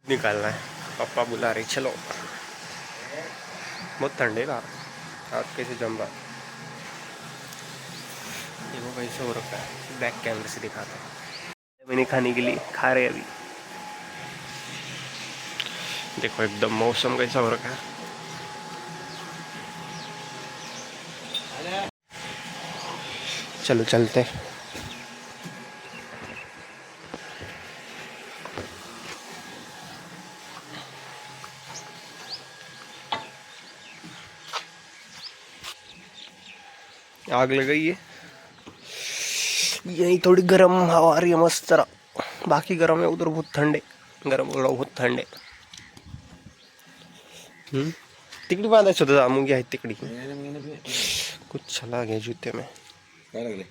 निकालना है। पापा बुला रहे, चलो। बहुत ठंडे का हाथ कैसे जम रहा। देखो कैसे हो रखा है, बैक कैमरे से दिखाता हूँ। मैंने खाने के लिए खा रहे अभी। देखो एकदम मौसम कैसा हो रखा है। चलो चलते। आग लगाई है, यही थोड़ी गर्म हवा आ रही है मस्त तरह। बाकी गर्म है, उधर बहुत ठंडे। गर्म उधर बहुत ठंडे। तिकडी बांधायचं होतं, मुंगी आहेत तिकडी। कुछ चला गया जूते में। काय लागले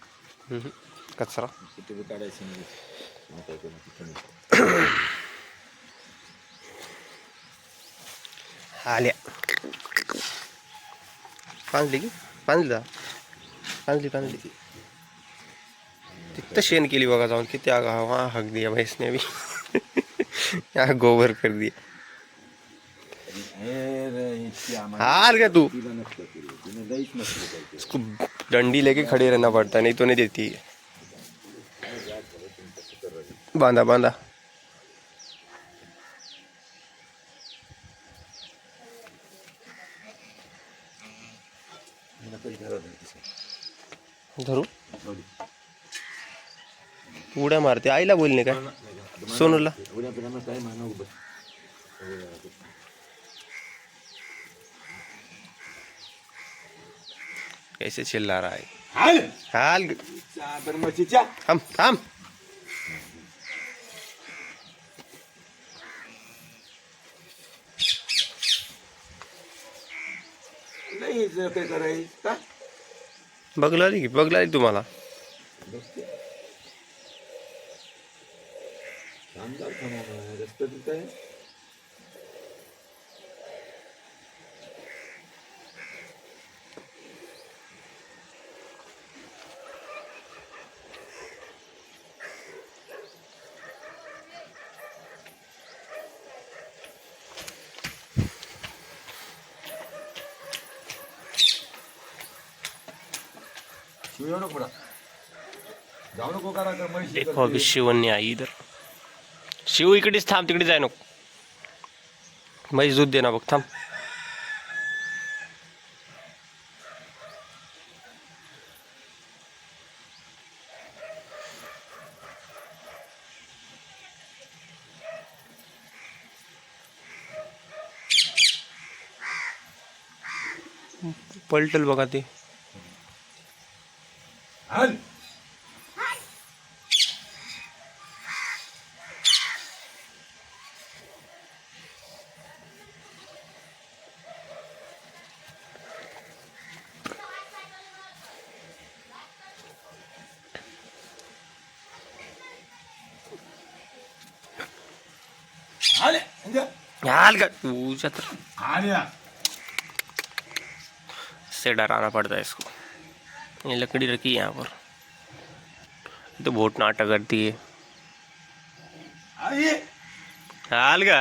कचरा किती बी काढायचं म्हणजे आल्या बांधली की बांधली बांधली तिथं शेण केली बघा जाऊन, किती आगा वहाँ हक दिया भैंसने अभी। यहाँ गोबर कर दिया। हार गया तू। उसको डंडी लेके खड़े रहना पड़ता, नहीं तो नहीं देती। बांधा बांधा। धरू उड्या मारते आईला बोलणे काय सोनूला। कैसे चिल्ला रहा है। हाल हम बगलाली तुम्हाला। देखो अभी शिवन्य आई इधर। शिव इकडेच थांब, तिकडे जाय नको। म्हैस दूध दे ना बघ, थांब। पलटल बघा ते। हाल का पूजा तर से डराना पड़ता है इसको। ये लकड़ी रखी है यहाँ पर, तो बहुत नाटक करती है। हाल का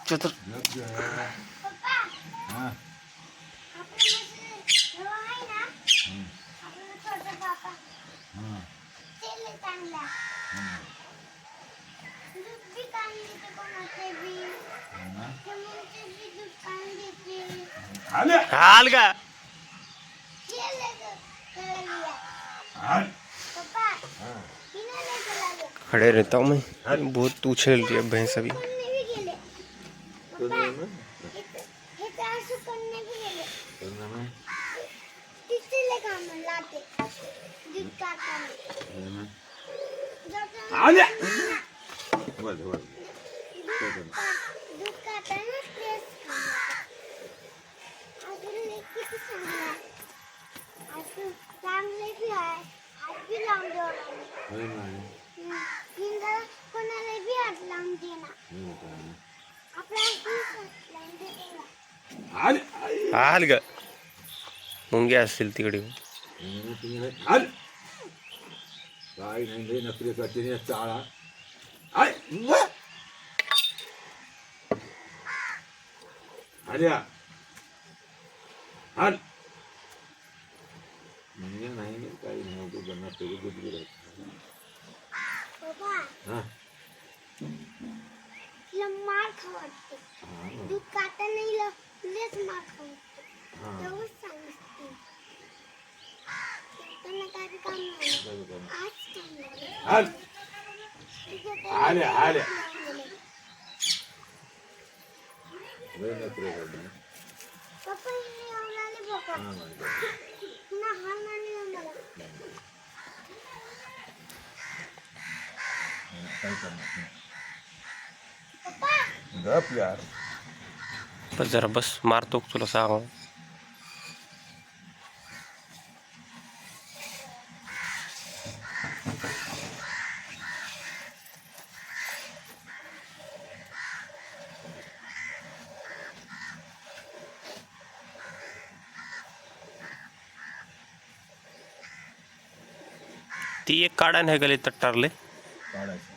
चतर हाल का खड़े रहता हूँ मैं, बहुत उछल रही है भैंस अभी। हाल का मुंग्या असतील तिकडे। हाल काय नाही रे नकरीसाठी चाळा आय आल्या हाल म्हणजे नाही काही नाही तो गन्ना तेरे दूध गिरत हा मार खावडते दूध काटा नाही लेच मार खावडते तेवढंच सांगते त्यांना काय काम नाही आज हाल आल्या आल्या वे नकरी करणे पप्पा येऊन आले पप्पा पुन्हा हा नाही मला काय करणार पप्पा गप यार पण जरा बस मारतो का तुला सांग. ती एक काढा नाही गेली तट्टारले काढायचं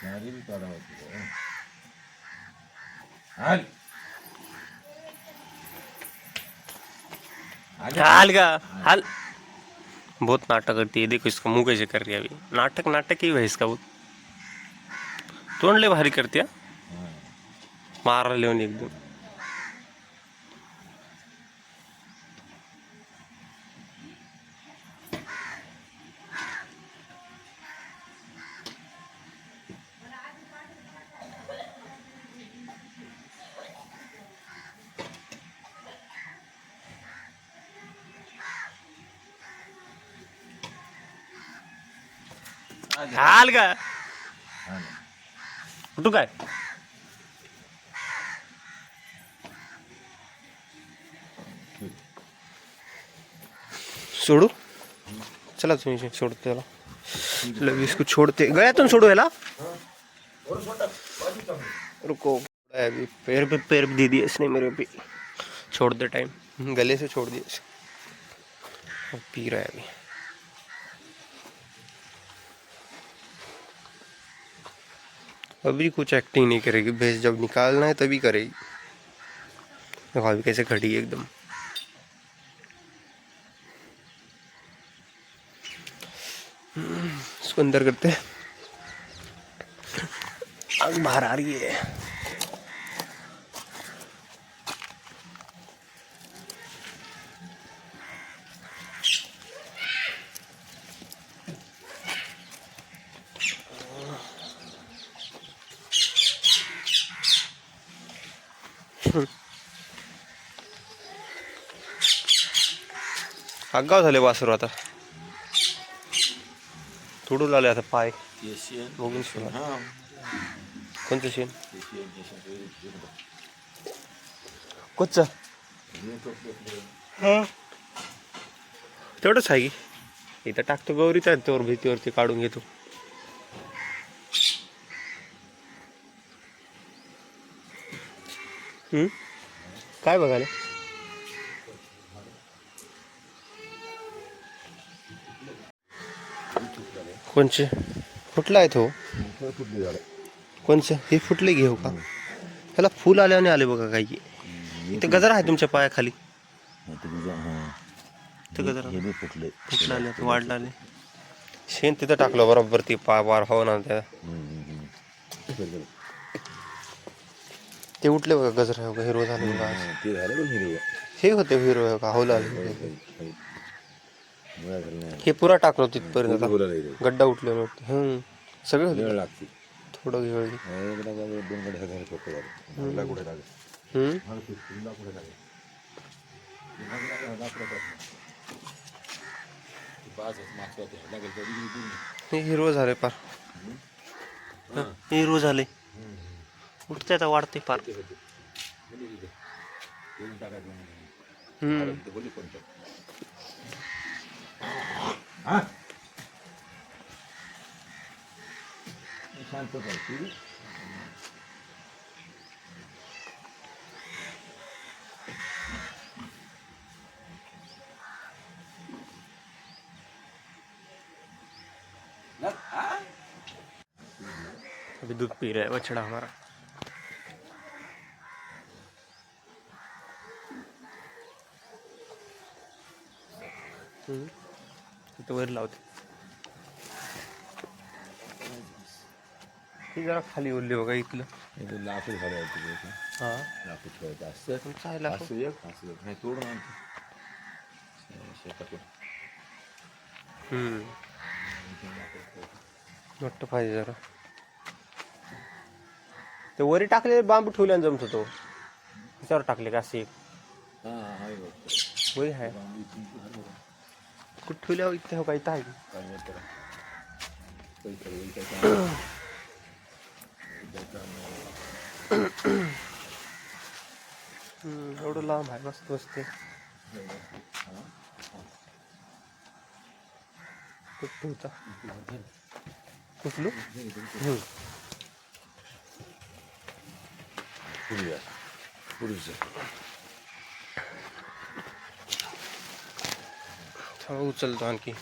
माझी बी काढावं हाल हाल का हाल. बहुत नाटक करती है, देखो इसका मुंह कैसे कर रही है अभी. नाटक नाटक ही है इसका. बहुत तोंड ले भारी करती है, मार लेवन एकदम. हाल का कुठं काय सोडू. चला तुम्ही सोडते त्याला. लव इसको छोड़ते गयातून सोडू याला. रुको अभी पैर पे दे दिए इसने मेरे पे. छोड़ दे टाइम गले से छोड़ दिए. पी रहा है अभी. अभी कुछ एक्टिंग नहीं करेगी, भैंस जब निकालना है तभी करेगी. देखो अभी कैसे खड़ी है एकदम. इसको अंदर करते हैं. आग बाहर आ रही है. आगाव झाले वासरू आता. थोडं लावले आता पाय बघून सुना. कोणतं शेण कोणचं तेवढंच आहे की इथं टाकतो गौरीचा त्यावर भीतीवरती काढून घेतो. काय बघायला कोणचे फुटला आहे तो कोणचं हे फुटले घेऊ का त्याला फुल आल्याने आले बघा काही. इथं गजरा आहे तुमच्या पायाखाली. फुटला आले वाढला आले शेण तिथं टाकलं बरोबर ती पार हो ना त्या ते उठले बघा गजरा बघा हिरो झाले बघा. हे होते हिरो का हो आले. हे पुरा टाकलो तिथपर्यंत गड्डा उठलेला सगळं होते. थोडं घेऊ हे हिरो झाले पार. हिरो झाले उठते आता वाढते पार. अभी दूध पी रहा है बछड़ा हमारा। तो वर लावते ती जरा खाली ओरली बघा इथलं. इथे लाकूड घालायचं तिथे. हा लाकूड ठेवायचं असं तुमचं आहे लाकूड. असं एक असं एक नाही तोडून आणतो शेतातून. मोठं पाहिजे जरा. ते वरी टाकले बांबू ठेवल्यानं जमत होतो. त्याच्यावर टाकले का असे हा आहे बघ. वही आहे बांबू इथून घालू. कुठं ठेवल्यावर इथे हो का इथं आहे की? काय नाही करा. पैसे वगैरे काय काम. एवढं लांब आहे मस्त बसते. कुठं होता कुठलं उचलतो आणखी.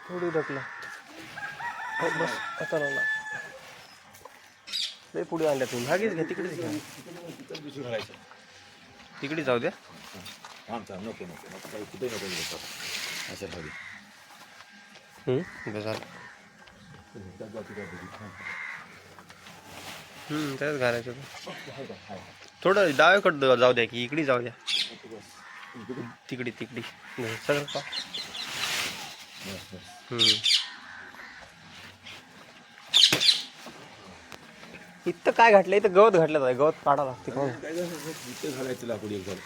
थोडी ढकला बस आता राहिला. लय पुढे आणल्या तुम्ही भागीच घ्या तिकडेच घ्या. घालायचं. तिकडे जाऊ द्या. नको नको नको काही कुठे नको नको असं खाली. बस झालं. त्याच घालायचं थोडं डाव्याकडं जाऊ द्या की इकडे जाऊ द्या. तिकडे तिकडे सगळं का. इथं काय घातलं इथं गवत घातलं आहे. गवत काढा लागते कोण इथे घालायचं लाकूड एक झालं.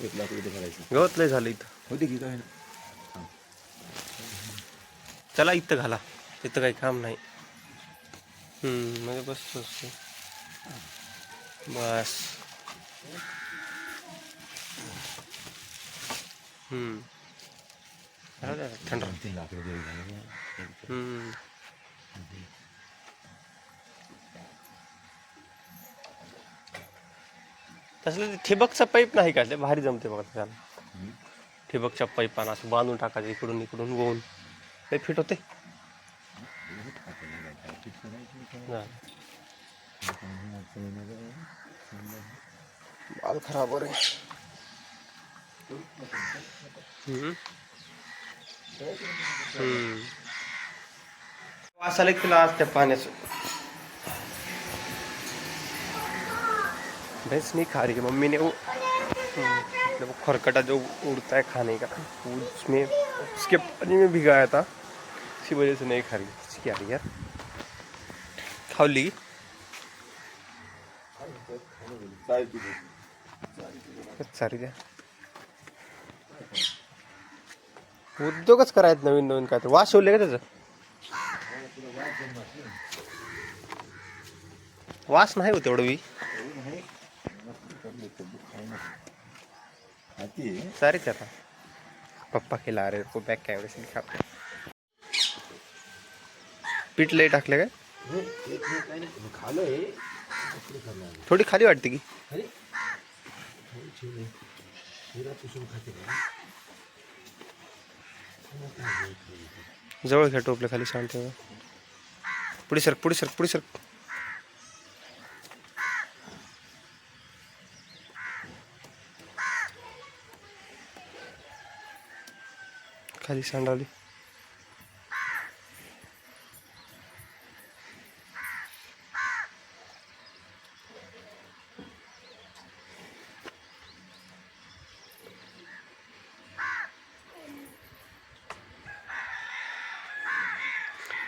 एक लाकूड इथे घालायचं. गवत लय झालं इथं. होते की काय चला इथं घाला. इथं काही काम नाही. म्हणजे बस बस. थंड. लाकूड तसलं ते ठिबकचा पाईप नाही का ते भारी जमते बघा त्याला. ठिबकच्या पाईपानं असं बांधून टाकायचं इकडून इकडून गोवून ते फिट होते. बाल खराब हो रहे. वास आला की तुला आज त्या पाण्याचं. भैंस नहीं खा रही है मम्मी ने वो वो खरकटा जो उड़ता है खाने का उसमें उसके पानी में भिगाया था इसी वजह से नहीं खा रही. क्या रही यार खाओ ली सारी द्या. उद्योगच करायचं नवीन नवीन काय तर. वास शिवले का त्याचं. वास नाही होत एवढं बी. सारे कर रहा पप्पा खिला रहे को बैक कैमरे से दिखा. पीठ लई टाकले काय. थोडी खाली वाटते की जवळ घ्या टोपल्या खाली शांत. पुढे सरक पुढे सरक पुढे सरक. खाली सांडावली.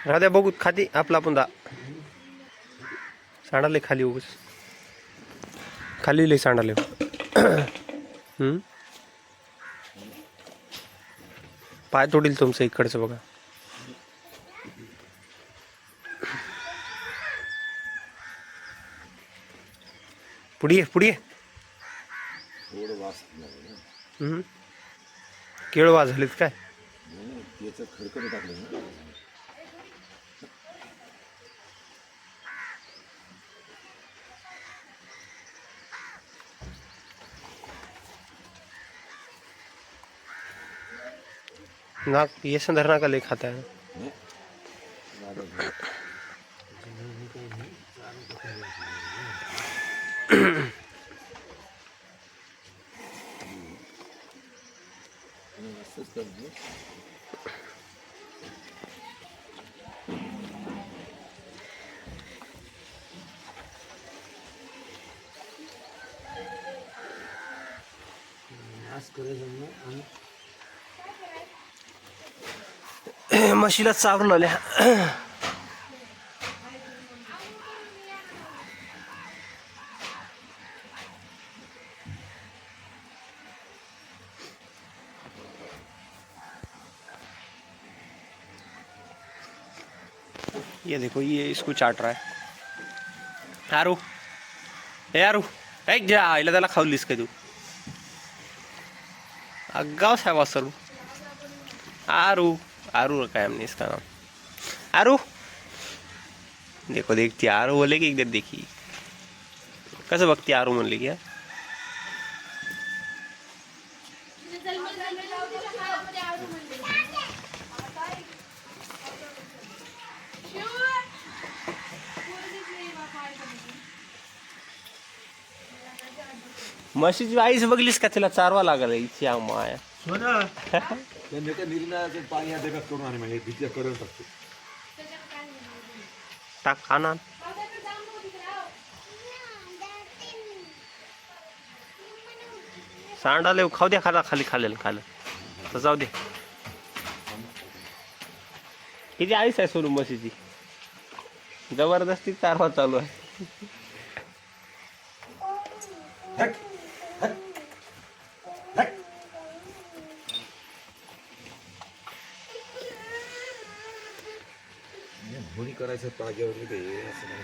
राधा बघू खाती आपला आपण दा सांडाले खाली उगस खाली लई सांडाले. पाय तोडील तुमचं इकडचं बघा. पुढे पुढे केळ वाज झालीत काय. खडकड टाकलं नाक ये संधरना का ले खाता है. असंच करतो. आज करायचं ना आणि म्हशीला चारून आल्या. ये देखो ये इसको चाट रहा है. आरू ए आरू ऐक जा आईला त्याला खावलीस का तू. अग्गाव साहेब सरू. आरू आरू रखा है हमने इसका नाम. आरू देखो देखती आरू बोले की इधर देखी कसं बघती आरू म्हणले की. म्हशीची आईच बघलीस का तिला चारवा लागला इथे माया. त्यांनी त्या निर्णयाचं पाणी या जगात करून आणि म्हणजे तिच्या करून टाकतो. टाक खाना सांडाले खाऊ द्या खाला खाली खालेल खाल तर जाऊ दे. किती आईस आहे सोनू म्हशीची जबरदस्ती चारवा चालू आहे. होणी करायचं ताज्यावर ते असं नाही.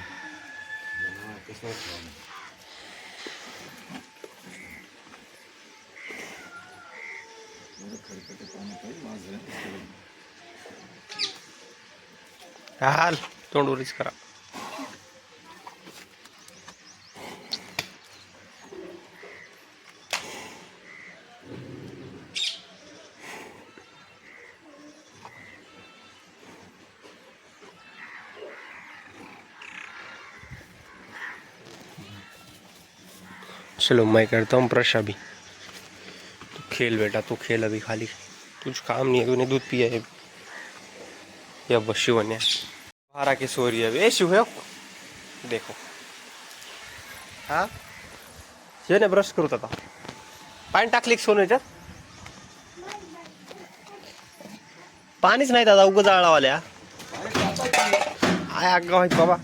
जमा कसं खाणं. खरकटं पाणी पाहिजे माझं. हाल तोंड वरीच करा. चलो मैं करता हूँ ब्रश अभी. तू खेल बेटा तू खेल अभी खाली. कुछ काम नहीं है तूने दूध पिया है. या बस शिवन्या बारा की सोरी है ए शिव देखो. हाँ शिवने ब्रश करू आता पाणी टाकले सोन्याच्यात. पाणीच नाही दादा उगं जाळावाल्या आय आगाव आहेत बाबा.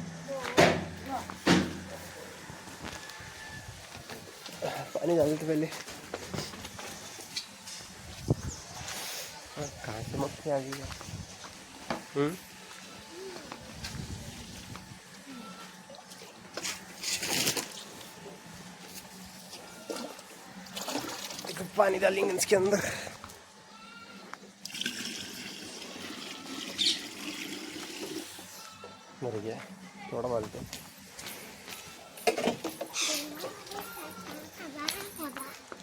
पाणी झालं तर पहिले काय मग ते आगी. पानी डालेंगे इसके अंदर. मर गया थोड़ा डालते.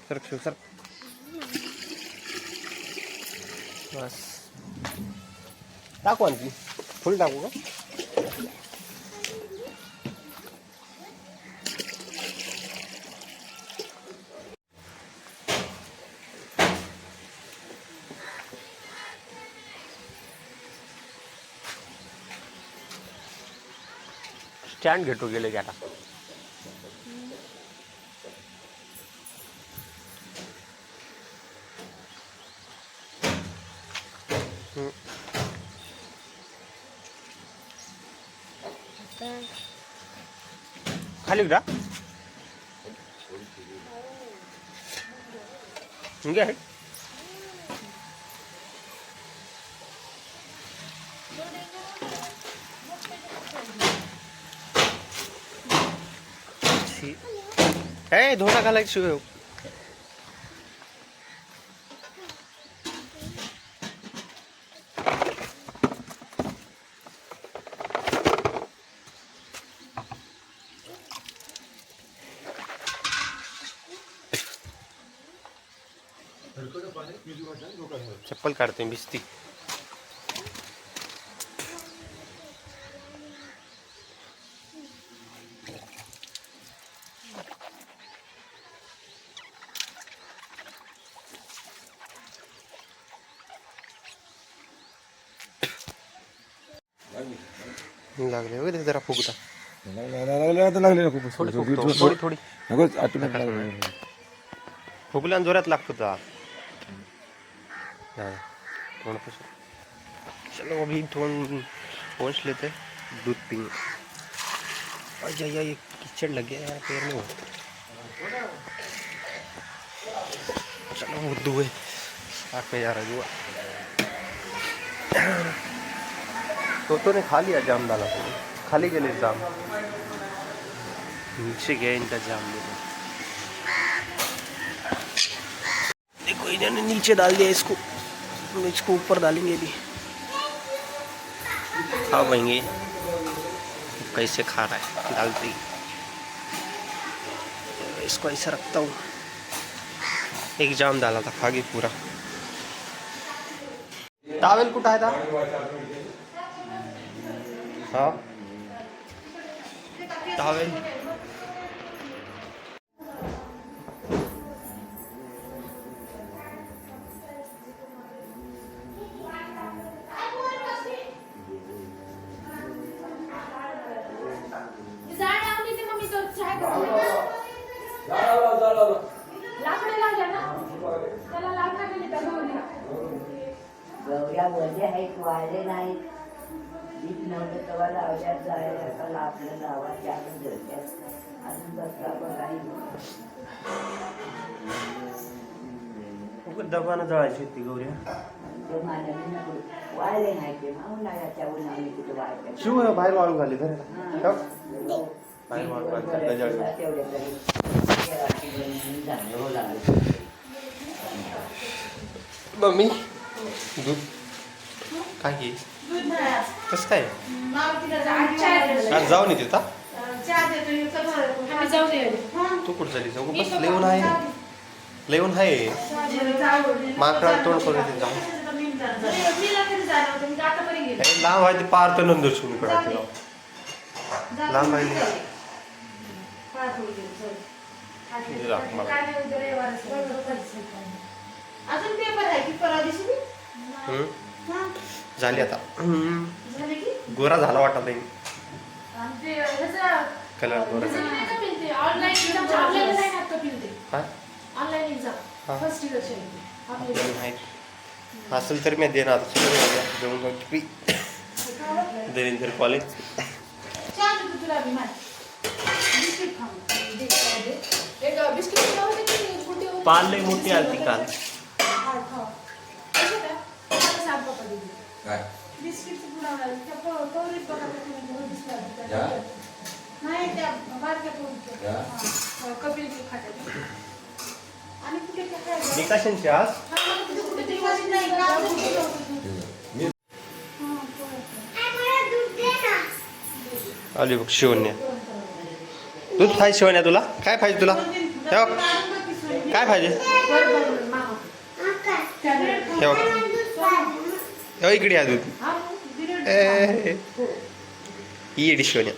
सर शिव सर बस टाकू आणखी फुल टाकू का. स्टँड घेतो गेले की आता. खाली का घे. ए धोडा घालायची शिव. चप्पल काढते भिजती. लागले वगैरे जरा फुगता लागले नको थोडी फुगतो, थोडी थोडी नको ऑटोमॅटिक लागले फुगल्यान जोरात लागतो ता थोड़ा चलो अभी थोड़ा पहुँच लेते दूध पीने। अजय ये किचड़ लग गया यार पैर में वो। चलो उर्दू है आँख में जा रहा जुआ। तो ने खा लिया जाम डाला खाली के लिए जाम नीचे गया इनका जाम देखो इन्होंने नीचे डाल दिया इसको ऊपर डालेंगे अभी खा पाएंगे कैसे खा रहा है डालते ही इसको ऐसा रखता हूँ। एक जाम डाला था खा गई पूरा। टावेल कुठं आहे था हाँ टावेल गौऱ्या वजे आहेत वाळले नाहीत दीप नव्हतं तेव्हा लावल्यात जायला आता आपल्या लावाच्या आपण धरल्यात अजून बसला बघाई दबानं जळायची होती गौऱ्या ते माझ्याने नको वाळले नाही ते उन्हाळ्याच्या उन्हाळी कुठे वाळले शिव बाहेर वाळू घाली धर बाहेर वाळू घाली तेवढ्या तरी झालं लागलं मम्मी दूध काय घे कसं काय आज जाऊन येते आता तू कुठं झाली जाऊ बस लेऊन आहे माकडा तोंड करून येते जाऊ लांब आहे ते पार तर नंदोर कडे लांब आहे अजून पेपर आहे की परवा दिवशी झाली आता गोरा झाला वाटत नाही कलर गोरा असेल तर मी देणार जाऊन देईन कॉलेज पाल लई मोठी आलती काल निकाशांची आज आली बघ शिवण्या दूध पाहिजे शिवण्या तुला काय पाहिजे तुला हे बघ काय पाहिजे हे बघ हे इकडे या दूध ही येडी शिवण्या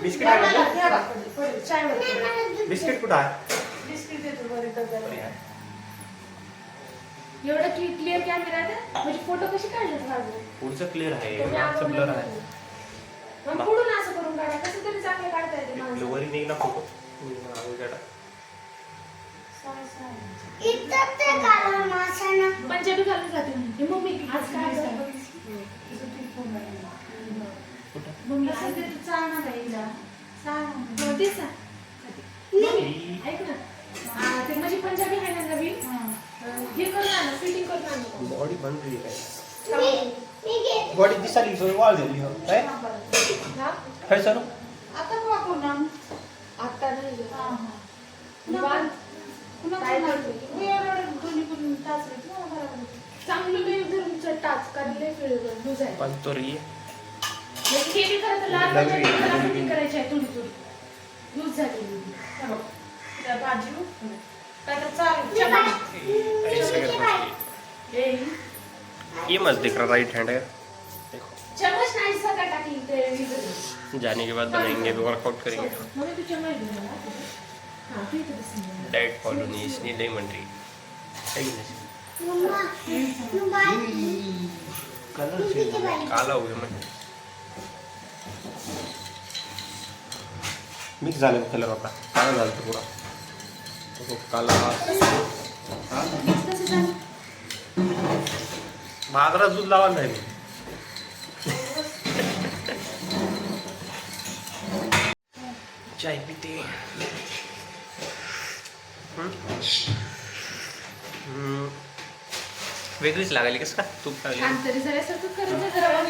बिस्किट बिस्किट कुठं आहे एवढं क्लिअर कॅमेरा आहे म्हणजे फोटो कसे काढले पुढचं क्लिअर आहे मागचं ब्लर आहे मग पुढून असं करून काढा कसं तरी चांगलं काढता येते वरी निघला फोटो पंजाबी घालून जाते हे मम्मी आज काय चालणार ऐक ना ते माझी पंजाबी आहे ना नवीन हे करून आणा फिटिंग करून आणा बॉडी बन रही है बॉडी दिसाली सोय वाळ झाली हो काय काय सर आता वापरू ना आता नाही निवांत काय चांगलं धरून टाच काढले लूज आहे पण तो री हे बी खरं तर लाल फिटिंग करायची आहे थोडी थोडी लूज झाली त्या बाजू काय तर चालेल ये मत दिख रहा राइट हैंड है चम्मच नहीं सका टाकी ते जाने के बाद बनाएंगे वर्कआउट करेंगे मम्मी तू चम्मच दे हा ते इथं दिसलं. डाएट फॉलो नहीं इसने नहीं बन रही है कि नहीं? मम्मा तू बाई काला हो गया मैं मिक्स झालं कलर होता काला झाला तो पुरा तो काला कसं झालं? मागरा दूध लावा नाही मी. चाय पिते वेगळीच लागली कसं का तूप लागली छान तरी झाल्यासारखं करत नाही जरा.